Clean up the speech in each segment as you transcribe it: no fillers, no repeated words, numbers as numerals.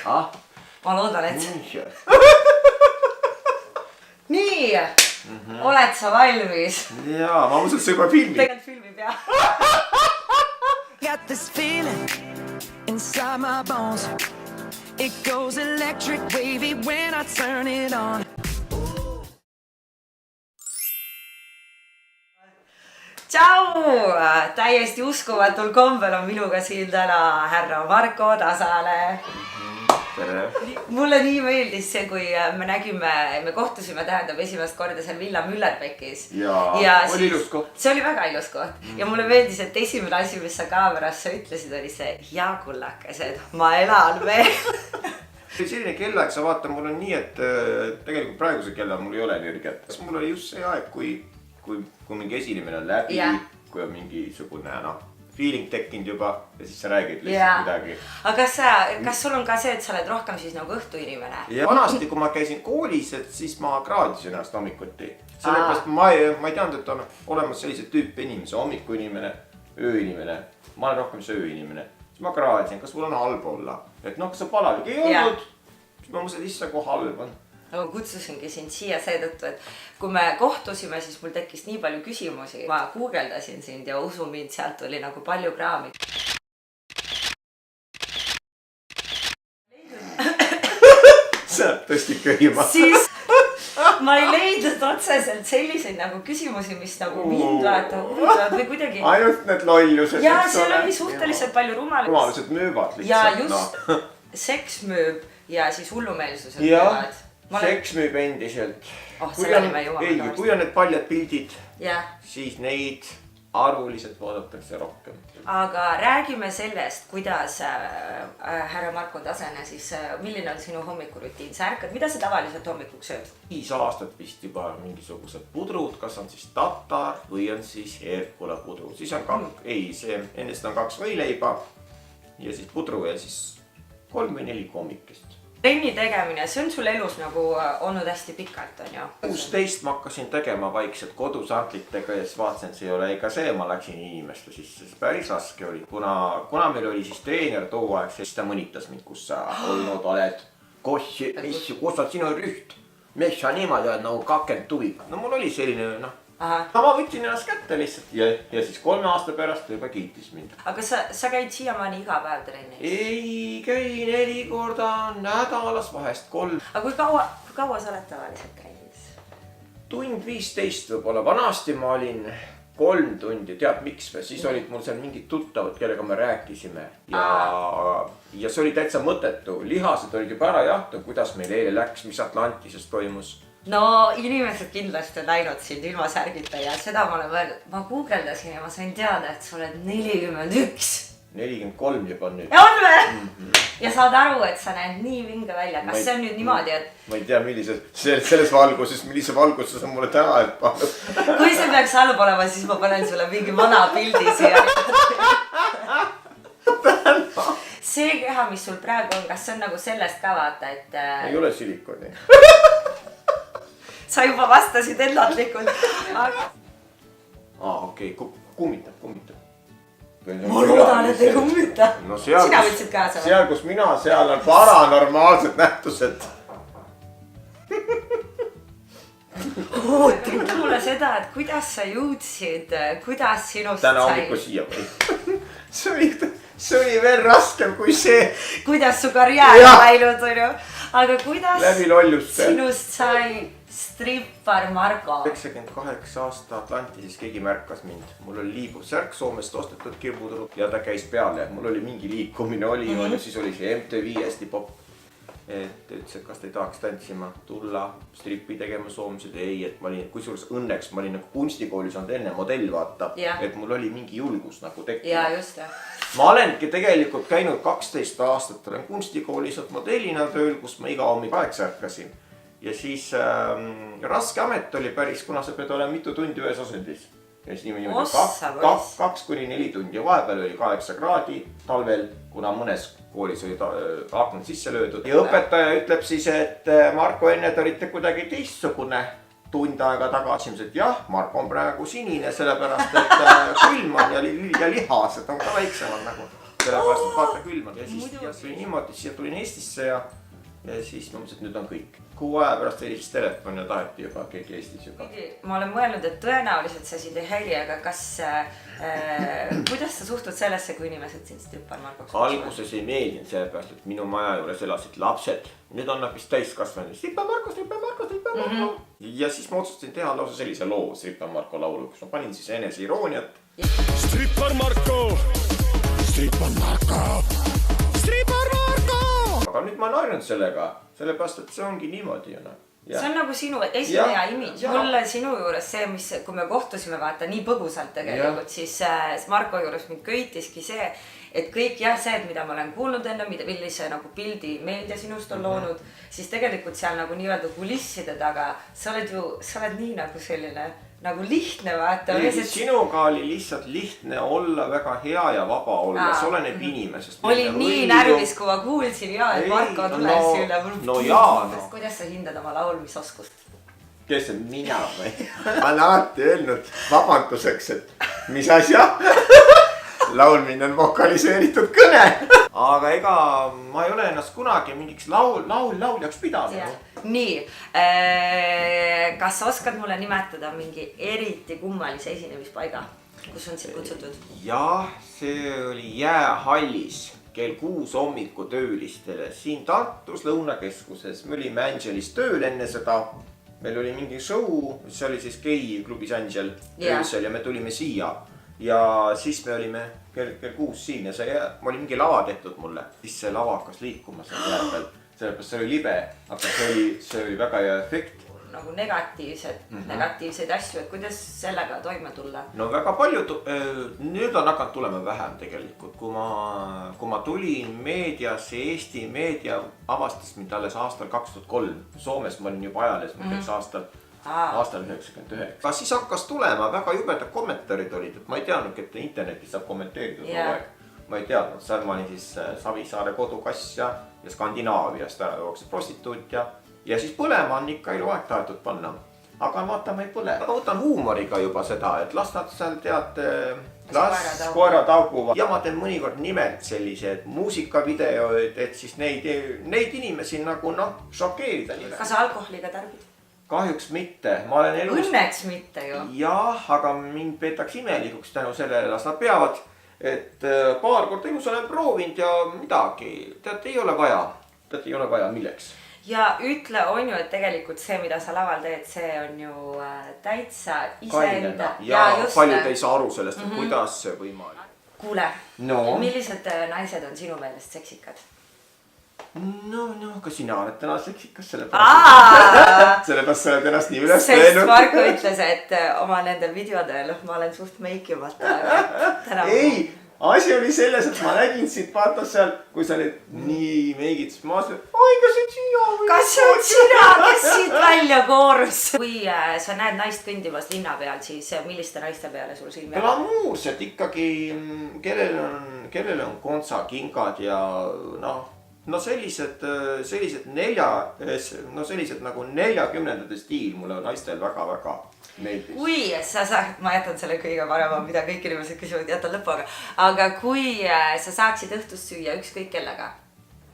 Ma loodan, et... Nii! Oled sa valmis? Jaa, ma usun, et see juba filmi. Tegelikult filmi pea. Got this feeling inside my bones. It goes electric wavy when I turn it on. Tšau! Täiesti uskumatul kombel on minuga siin täna härra Marko Tasale. Tere. Mulle nii meeldis see, kui me kohtusime esimest korda seal Villa Müllerbeckis. Ja oli ilus koht. See oli väga ilus koht. Ja mulle meeldis, et esimene asi, mis sa kaamerasse ütlesid, oli see hea kullakes, et ma elan veel. Selline kellaeg, sa vaata, mul on nii, et tegelikult praeguse kella mul ei ole energiat. Mul oli just see aeg, kui mingi esinemine on läbi, kui on mingisugune feeling tekkinud juba ja siis sa räägid lihtsalt midagi. Aga kas sul on ka see, et sa oled rohkem siis nagu õhtuinimene? Ja vanasti, kui ma käisin koolis, et siis ma kraadisin ennast hommikuti. Sellepärast ma ei teadnud, et on olemas sellised tüüpi inimese, hommikuinimene, ööinimine. Ma olen rohkem see ööinimine. Siis ma kraadisin, kas mul on halb olla. Et kas sa palavik ei olnud, siis ma mõtlesin, issa kui halb on. Ma kutsusingi sind siia seetõttu, et kui me kohtusime, siis mul tekkis nii palju küsimusi. Ma guugeldasin sind ja usu mind, sealt oli nagu palju kraami. See on tõesti köhima. Siis ma ei leidnud otseselt selliseid nagu küsimusi, mis nagu mind vaatavad või kuidagi... Ainult need lollused. Ja seal oli suhteliselt palju rumalused müüvad lihtsalt. Ja just seks müüb ja siis hullumeelsused müüvad. Seks müüb endiselt. Kui on need paljad pildid, siis neid arvuliselt vaadatakse rohkem. Aga räägime sellest, kuidas härra Marko Tasene siis, milline on sinu hommikurutiin? Sa ärkad, mida sa tavaliselt hommikuks sööd? 5 aastat vist juba mingisugused pudrud, kas on siis tatar või on siis Herkula pudru. Siis on ennest on 2 võileiba ja siis pudru ja siis 3 või 4 kommikest. Trenni tegemine, see on sul elus nagu olnud hästi pikalt, on ju? 16 ma hakkasin tegema vaikselt kodusantlitega ja siis vaatasin, et see ei ole ega see, ma läksin inimeste sisse, see päris raske oli. Kuna meil oli siis treener too aeg, siis ta mõnitas mind, kus sa olnud oled, kus on sinu rüht, mis sa niimoodi oled nagu 20 tuvi. No mul oli selline, ma võtsin ennast kätte lihtsalt ja siis 3 aasta pärast juba kiitis mind. Aga sa käid siiamaani iga päev trennis? Ei, käin 4 korda nädalas, vahest 3. Aga kui kaua sa oled tavaliselt käinis? Tund 15 võib-olla. Vanasti ma olin 3 tundi, tead miks või? Siis olid mul seal mingid tuttavad, kellega me rääkisime. Ja see oli täitsa mõttetu. Lihased olid juba ära jahtu, kuidas meil eile läks, mis Atlantises toimus. No inimesed kindlasti on näinud sind ilma särgita ja seda ma olen mõelnud. Ma guugeldasin ja ma sain teada, et sa oled 41. 43 juba nüüd. Ja on või? Ja saad aru, et sa näed nii vinge välja. Kas see on nüüd niimoodi, et... Ma ei tea, selles valguses, millise valguses on mulle täna et pannud. Kui see peaks halb olema, siis ma panen sulle mingi vana pildi siia. See keha, mis sul praegu on, kas see on nagu sellest ka vaata, et... Ei ole silikoni. Sa juba vastasid ennatlikult. Okei, kummitab. Ma loodan, et ei kummita. Sina võtsid kaasa või? Seal, kus mina, seal on paranormaalsed nähtused. Ütle mulle seda, et kuidas sa jõudsid, kuidas sinust sai... Täna hommiku siia või? See oli veel raskem kui see. Kuidas su karjäär läinud on ju. Aga kuidas sinust sai strippar Marko? 98 aasta Atlantises keegi märkas mind. Mul oli liibuv särk Soomest ostetud kirbuturu ja ta käis peale. Mul oli mingi liikumine oli, siis oli see MTV hästi popp. Et ütles, et kas te ei tahaks tantsima, tulla, strippi tegema soomlased. Ei, et ma olin, kusjuures õnneks ma olin nagu kunstikoolis olnud enne modell vaata. Et mul oli mingi julgus nagu tekkida. Ja just jah. Ma olengi tegelikult käinud 12 aastat. Olen kunstikoolis olnud modellina tööl, kus ma iga hommik 8 ärkasin. Ja siis raske amet oli päris, kuna sa pead olema mitu tundi ühes asendis. Ja siis niimoodi 2-4 tundi ja vahepeal oli 8 kraadi talvel, kuna mõnes koolis oli aknad sisse löödud. Ja õpetaja ütleb siis, et Marko, enne te olite kuidagi teistsugune tund aega tagasi. Et jah, Marko on praegu sinine, sellepärast et külm on ja lihased on ka väiksemad nagu. sellepärast, et vaata külmad ja siis Muidugi. ja see oli niimoodi, siia tulin Eestisse ja siis ma mõtlesin, et nüüd on kõik. Kuu aja pärast helises telefon ja taheti juba keegi Eestis juba. Ma olen mõelnud, et tõenäoliselt see sind ei häiri, aga kas, kuidas sa suhtud sellesse, kui inimesed sind Strippar Markoks? Alguses ei meeldinud sellepärast, et minu maja juures elasid lapsed. Nüüd on nad vist täiskasvanud. Strippar Marko, Strippar Marko, Strippar Marko. Ja siis ma otsustasin teha lausa sellise loo Strippar Marko laulu, kus ma panin siis enese irooniat. Strippar Marko, Strippar Marko, Strippar Marko. Aga nüüd ma olen harjunud sellega, sellepärast, et see ongi niimoodi. See on nagu sinu esineja imidž. Ja. Mulle sinu juures see, kui me kohtusime vaata nii põgusalt tegelikult, siis Marko juures mind köitiski see, et kõik see, et mida ma olen kuulnud enne, millise nagu pildi meedia sinust on loonud, siis tegelikult seal nagu nii-öelda kulisside taga, sa oled nii nagu selline nagu lihtne vaata. Sinuga oli lihtsalt lihtne olla, väga hea ja vaba olla, see oleneb inimesest. Olin nii närvis, kui ma kuulsin et Marko tuleb üle. No jaa, no. Kuidas sa hindad oma laulmisoskust? Kes see mina või? Ma olen alati öelnud vabanduseks, et mis asja? Laulmine on vokaliseeritud kõne. Aga ega ma ei ole ennast kunagi mingiks lauljaks pidanud. Nii, kas sa oskad mulle nimetada mingi eriti kummalise esinemispaiga, kus on sind kutsutud? Jah, see oli Jäähallis kell 6 hommiku töölistele siin Tartus Lõunakeskuses. Me olime Angelis tööl enne seda. Meil oli mingi show, see oli siis Gay klubis Angel öösel ja me tulime siia. Ja siis me olime kell 6 siin ja ma oli mingi lava tehtud mulle. Siis see lava hakkas liikuma seal jää peal. Sellepärast see oli libe, aga see oli väga hea efekt. Nagu negatiivseid asju, et kuidas sellega toime tulla? No väga palju, nüüd on hakanud tulema vähem tegelikult. Kui ma tulin meediasse, Eesti meedia avastas mind alles aastal 2003. Soomes ma olin juba ajalees mõtteks aastal 99. Aga siis hakkas tulema, väga jubedad kommentaarid olid, et ma ei teadnud, et internetis saab kommenteerida kogu aeg. Ma ei teadnud, seal ma olin siis Savisaare kodukass ja Skandinaaviast ära jooksed prostituut ja siis põlema on ikka eluaeg tahetud panna. Aga vaata, ma ei põle. Ma võtan huumoriga juba seda, et las nad seal las koera tauguvad. Ja ma teen mõnikord nimelt sellised muusikavideoid, et siis neid inimesi nagu šokeerida nimelt. Kas sa alkoholiga tarbid? Kahjuks mitte. Ma olen elus... Õnneks mitte ju. Jah, aga mind peetakse imelikuks tänu sellele, las nad peavad, et paar korda elus olen proovinud ja midagi. Tead, ei ole vaja, milleks. Ja ütle, on ju, et tegelikult see, mida sa laval teed, see on ju täitsa iseenda. Ja paljud ei saa aru sellest, et kuidas see võimalik. Kuule, millised naised on sinu meelest seksikad? No, ka sina oled täna seksikas sellepärast sa oled ennast nii üles teinud. Sest Marko ütles, et oma nendel videodel ma olen suht meikimata. Ei, asi oli selles, et ma nägin siit vaata seal, kui sa olid nii meigid, siis ma mõtlesin, oi, kas see on sina või? Kas see on sina, kes siit välja koorus? Kui sa näed naist kõndimas linna peal, siis milliste naiste peale sul silmi on? Glamuursed ikkagi, kellel on kontsakingad ja sellised nagu 40ndate stiil mulle naistel väga-väga meeldis. Kui sa saad, ma jätan selle kõige parema, mida kõik inimesed küsivad, jätan lõpuga. Aga kui sa saaksid õhtust süüa ükskõik kellega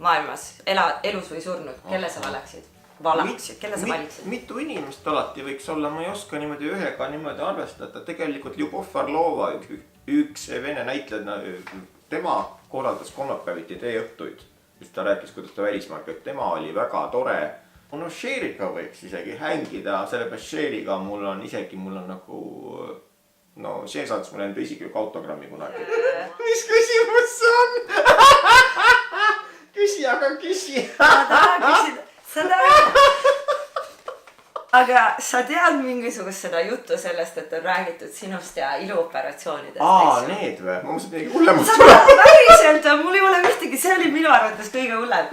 maailmas, elus või surnud, kelle sa valaksid? Kelle sa valiksid? Mitu inimest alati võiks olla, ma ei oska niimoodi ühega niimoodi arvestada. Tegelikult Ljubov Orlova, üks vene näitleja, tema korraldas kolmapäeviti teeõhtuid. Ta rääkis, kuidas ta välismaal, et tema oli väga tore. Šeeriga võiks isegi hängida, sellepärast Šeeriga mul on nagu, see saatis mulle enda isikliku autogrammi kunagi. Mis küsimus see on? Küsi, aga küsi. Aga sa tead mingisugust seda juttu sellest, et on räägitud sinust ja iluoperatsioonidest? Need või? Ma mõtlesin, et hullemust tuleb. Päriselt, mul ei ole ühtegi, see oli minu arvates kõige hullem.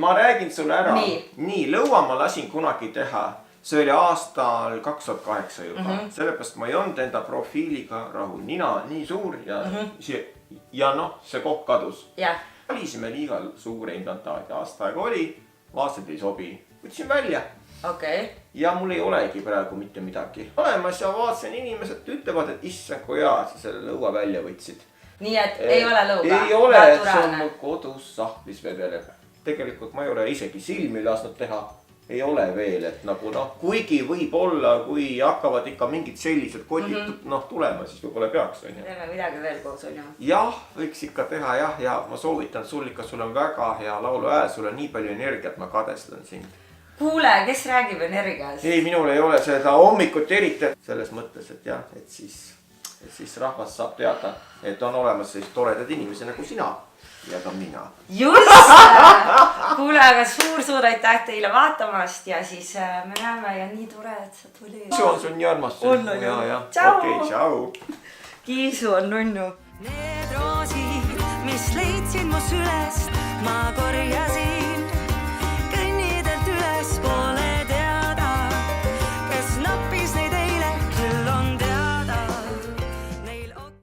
Ma räägin sulle ära. Nii, lõua ma lasin kunagi teha. See oli aastal 2008 juba. Sellepärast ma ei olnud enda profiiliga rahul. Nina nii suur ja see koht kadus. Valisime liiga suure implantaadi. Aasta aega oli, vaased ei sobi. Võtsin välja. Ja mul ei olegi praegu mitte midagi olemas ja vaatasin inimesed ütlevad, et issand, kui hea sa selle lõua välja võtsid. nii et ei ole lõuga. Ei ole, et see on kodus sahtlis vedeleb. Tegelikult ma ei ole isegi silmi lasknud teha. Ei ole veel, et nagu kuigi võib olla, kui hakkavad ikka mingid sellised kotid tulema, siis võib-olla peaks. Teeme midagi veel koos, on ju? Jah, võiks ikka teha jah, ja ma soovitan sul ikka, sul on väga hea lauluhääl, sul on nii palju energiat, ma kadestan sind. Kuule, kes räägib energiast? Ei, minul ei ole seda hommikut eriti selles mõttes, et jah, et siis rahvas saab teada, et on olemas sellised toredad inimesed nagu sina. Ja ka mina. Just! Kuule, aga suur aitäh teile vaatamast ja siis me näeme ja nii tore, et sa tuli. Kiisu on sun nii armastus. On. Tšau! Okei, tšau! Kiisu on nunnu. Need roosid, mis leidsid mu sülest, ma korjasin.